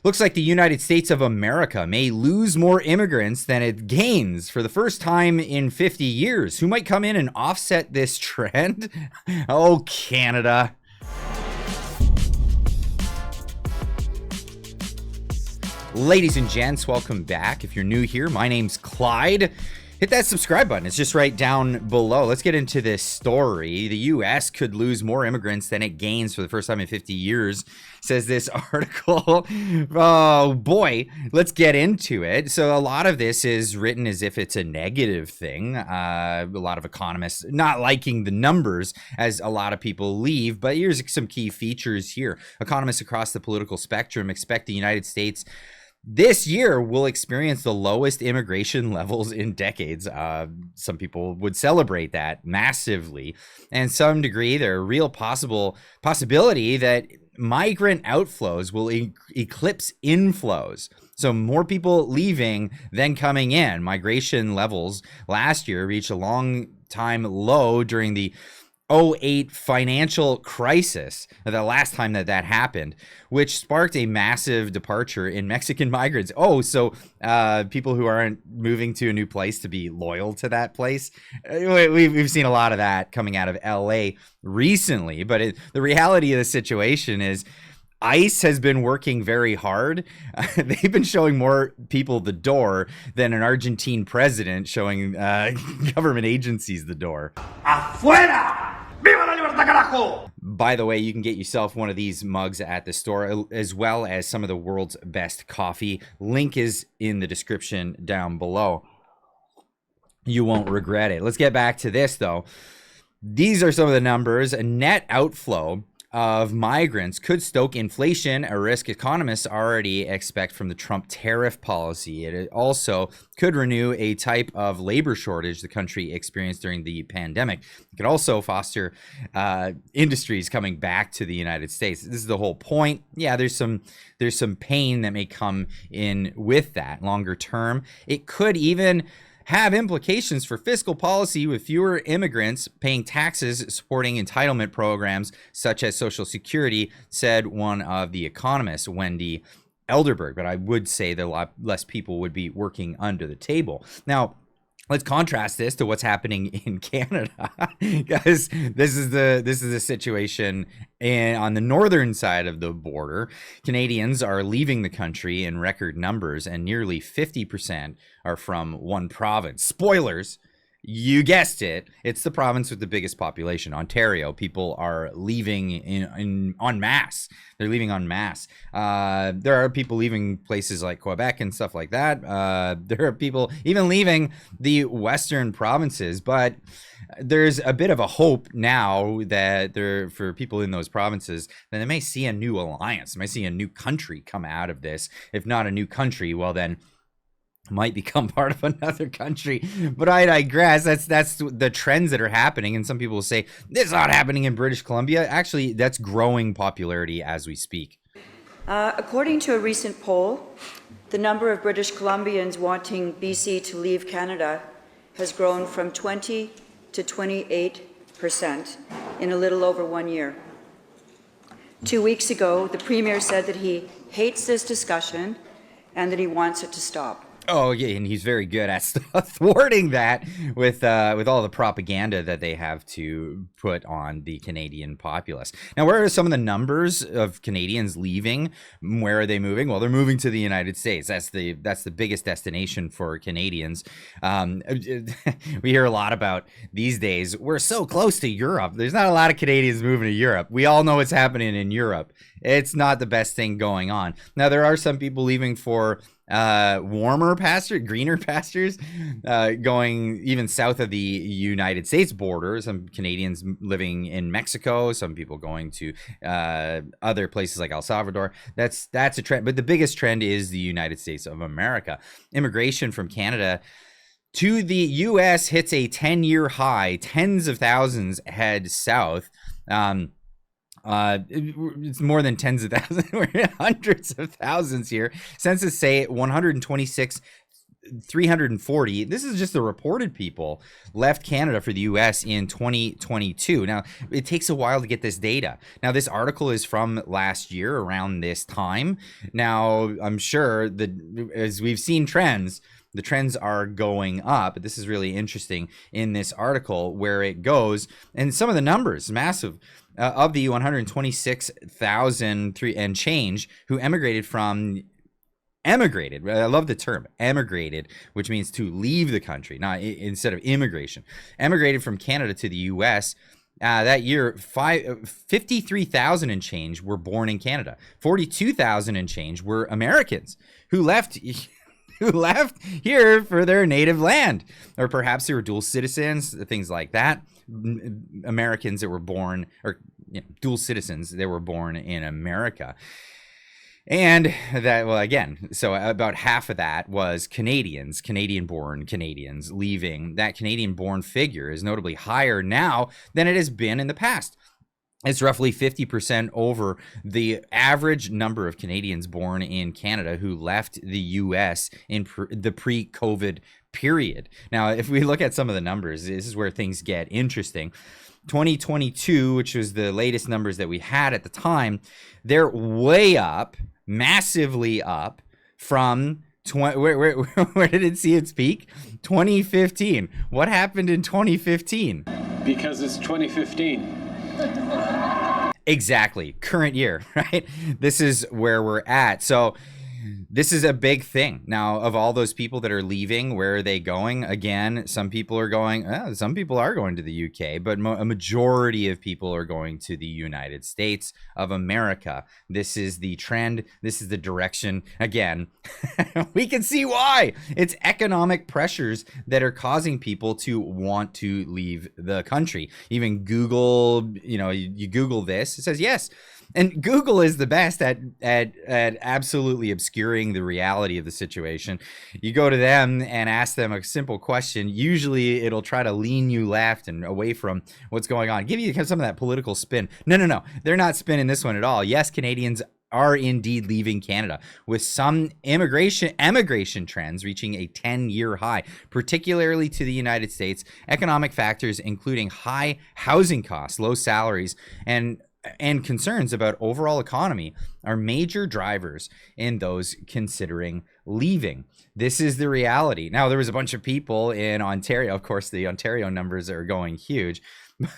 Looks like the United States of America may lose more immigrants than it gains for the first time in 50 years. Who might come in and offset this trend? Oh, Canada. Ladies and gents, welcome back. If you're new here, my name's Clyde. Hit that subscribe button. It's just right down below. Let's get into this story. The U.S. could lose more immigrants than it gains for the first time in 50 years, says this article. Oh, boy. Let's get into it. So a lot of this is written as if it's a negative thing. A lot of economists not liking the numbers as a lot of people leave. But here's some key features here. Economists across the political spectrum expect the United States this year will experience the lowest immigration levels in decades. Some people would celebrate that massively. And some degree, there are real possibility that migrant outflows will eclipse inflows. So more people leaving than coming in. Migration levels last year reached a long time low during the 2008 financial crisis, the last time that happened, which sparked a massive departure in Mexican migrants. Oh, so people who aren't moving to a new place to be loyal to that place. We've seen a lot of that coming out of LA recently, but the reality of the situation is ICE has been working very hard. They've been showing more people the door than an Argentine president showing government agencies the door. Afuera! Viva la libertad, carajo! By the way, you can get yourself one of these mugs at the store, as well as some of the world's best coffee. Link is in the description down below. You won't regret it. Let's get back to this, though. These are some of the numbers. A net outflow of migrants could stoke inflation, a risk economists already expect from the Trump tariff policy. It also could renew a type of labor shortage the country experienced during the pandemic. It could also foster industries coming back to the United States. This is the whole point. Yeah, there's some pain that may come in with that longer term. It could even have implications for fiscal policy, with fewer immigrants paying taxes supporting entitlement programs such as Social Security, said one of the economists, Wendy Elderberg. But I would say that a lot less people would be working under the table. Now, let's contrast this to what's happening in Canada, because this is the situation on the northern side of the border. Canadians are leaving the country in record numbers, and nearly 50% are from one province. Spoilers. You guessed it. It's the province with the biggest population, Ontario. People are leaving in en masse. They're leaving en masse. There are people leaving places like Quebec and stuff like that. There are people even leaving the western provinces. But there's a bit of a hope now that for people in those provinces that they may see a new alliance. They may see a new country come out of this. If not a new country, well then might become part of another country. But I digress. That's the trends that are happening. And some people will say this is not happening in British Columbia. Actually, that's growing popularity as we speak. According to a recent poll, the number of British Columbians wanting BC to leave Canada has grown from 20 to 28% in a little over 1 year. 2 weeks ago, the Premier said that he hates this discussion and that he wants it to stop. Oh, yeah, and he's very good at thwarting that with all the propaganda that they have to put on the Canadian populace. Now, where are some of the numbers of Canadians leaving? Where are they moving? Well, they're moving to the United States. That's the biggest destination for Canadians. We hear a lot about these days, we're so close to Europe. There's not a lot of Canadians moving to Europe. We all know what's happening in Europe. It's not the best thing going on. Now, there are some people leaving for warmer greener pastures, going even south of the United States border. Some Canadians living in Mexico, some people going to other places like El Salvador. That's a trend, but the biggest trend is the United States of America. Immigration from Canada to the U.S. hits a 10-year high. Tens of thousands head south. It's more than tens of thousands. We're in hundreds of thousands here. Census say 340, this is just the reported people, left Canada for the US in 2022. Now, it takes a while to get this data. Now, this article is from last year around this time. Now, I'm sure that as we've seen trends, the trends are going up. This is really interesting in this article where it goes, and some of the numbers, massive. Of the 126,000 and change who emigrated, I love the term emigrated, which means to leave the country, not instead of immigration. Emigrated from Canada to the US. That year, 53,000 and change were born in Canada. 42,000 and change were Americans who left here for their native land, or perhaps they were dual citizens, things like that. Americans that were born, or dual citizens that were born in America. And that, well, again, so about half of that was Canadians, Canadian-born Canadians leaving. That Canadian-born figure is notably higher now than it has been in the past. It's roughly 50% over the average number of Canadians born in Canada who left the U.S. in the pre-COVID period. Now, if we look at some of the numbers, this is where things get interesting. 2022, which was the latest numbers that we had at the time, they're way up, massively up from where did it see its peak? 2015. What happened in 2015? Because it's 2015. Exactly. Current year, right? This is where we're at. So this is a big thing. Now, of all those people that are leaving, where are they going? Again, some people are going to the UK, but a majority of people are going to the United States of America. This is the trend. This is the direction. Again, we can see why. It's economic pressures that are causing people to want to leave the country. Even Google, you Google this, it says yes. And Google is the best at absolutely obscuring the reality of the situation. You go to them and ask them a simple question. Usually it'll try to lean you left and away from what's going on. Give you some of that political spin. No. They're not spinning this one at all. Yes, Canadians are indeed leaving Canada, with some emigration trends reaching a 10-year high, particularly to the United States. Economic factors, including high housing costs, low salaries, and concerns about overall economy are major drivers in those considering leaving. This is the reality. Now, there was a bunch of people in Ontario. Of course, the Ontario numbers are going huge.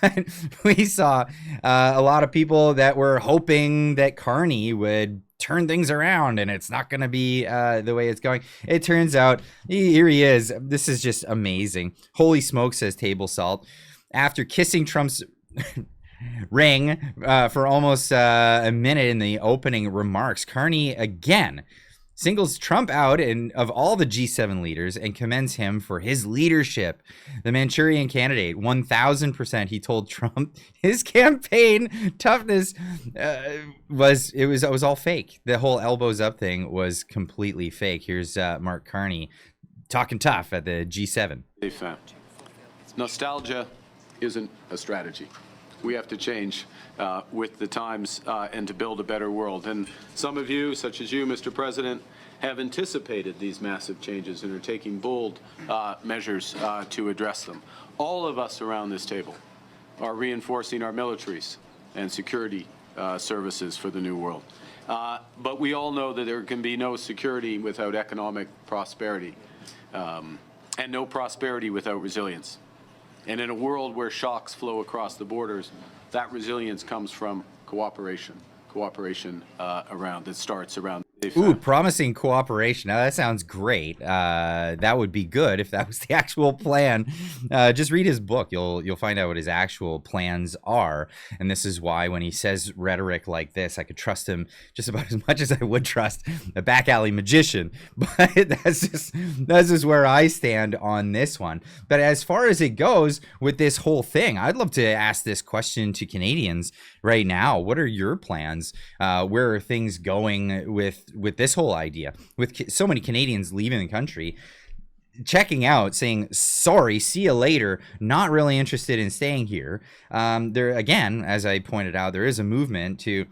But we saw a lot of people that were hoping that Carney would turn things around, and it's not going to be the way it's going. It turns out, here he is. This is just amazing. Holy smoke, says Table Salt. After kissing Trump's ring for almost a minute in the opening remarks, Carney again singles Trump out of all the G7 leaders and commends him for his leadership. The Manchurian candidate, 1,000%, he told Trump his campaign toughness was all fake. The whole elbows up thing was completely fake. Here's Mark Carney talking tough at the G7. Nostalgia isn't a strategy. We have to change with the times and to build a better world. And some of you, such as you, Mr. President, have anticipated these massive changes and are taking bold measures to address them. All of us around this table are reinforcing our militaries and security services for the new world. But we all know that there can be no security without economic prosperity and no prosperity without resilience. And in a world where shocks flow across the borders, that resilience comes from cooperation that starts around. Ooh, promising cooperation. Now that sounds great. That would be good if that was the actual plan. Just read his book. You'll find out what his actual plans are. And this is why when he says rhetoric like this, I could trust him just about as much as I would trust a back alley magician. But that's just where I stand on this one. But as far as it goes with this whole thing, I'd love to ask this question to Canadians right now. What are your plans? Where are things going with this whole idea? With so many Canadians leaving the country, checking out, saying, sorry, see you later, not really interested in staying here. There, again, as I pointed out, there is a movement to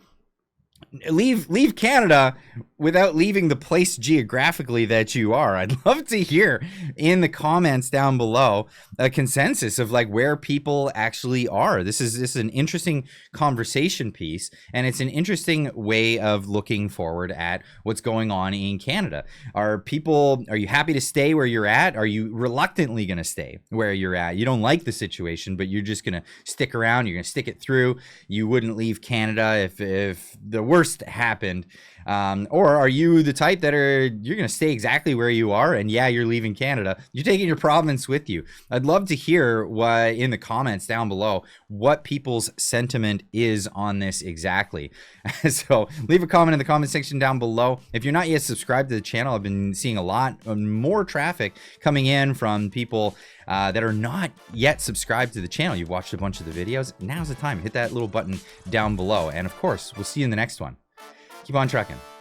leave Canada without leaving the place geographically that you are. I'd love to hear in the comments down below a consensus of like where people actually are. This is an interesting conversation piece, and it's an interesting way of looking forward at what's going on in Canada. Are you happy to stay where you're at? Are you reluctantly going to stay where you're at? You don't like the situation, but you're just going to stick around. You're going to stick it through. You wouldn't leave Canada if the worst happened. Or are you the type that you're going to stay exactly where you are, and yeah, you're leaving Canada. You're taking your province with you. I'd love to hear in the comments down below what people's sentiment is on this exactly. So leave a comment in the comment section down below. If you're not yet subscribed to the channel, I've been seeing a lot more traffic coming in from people that are not yet subscribed to the channel. You've watched a bunch of the videos. Now's the time. Hit that little button down below. And of course, we'll see you in the next one. Keep on trucking.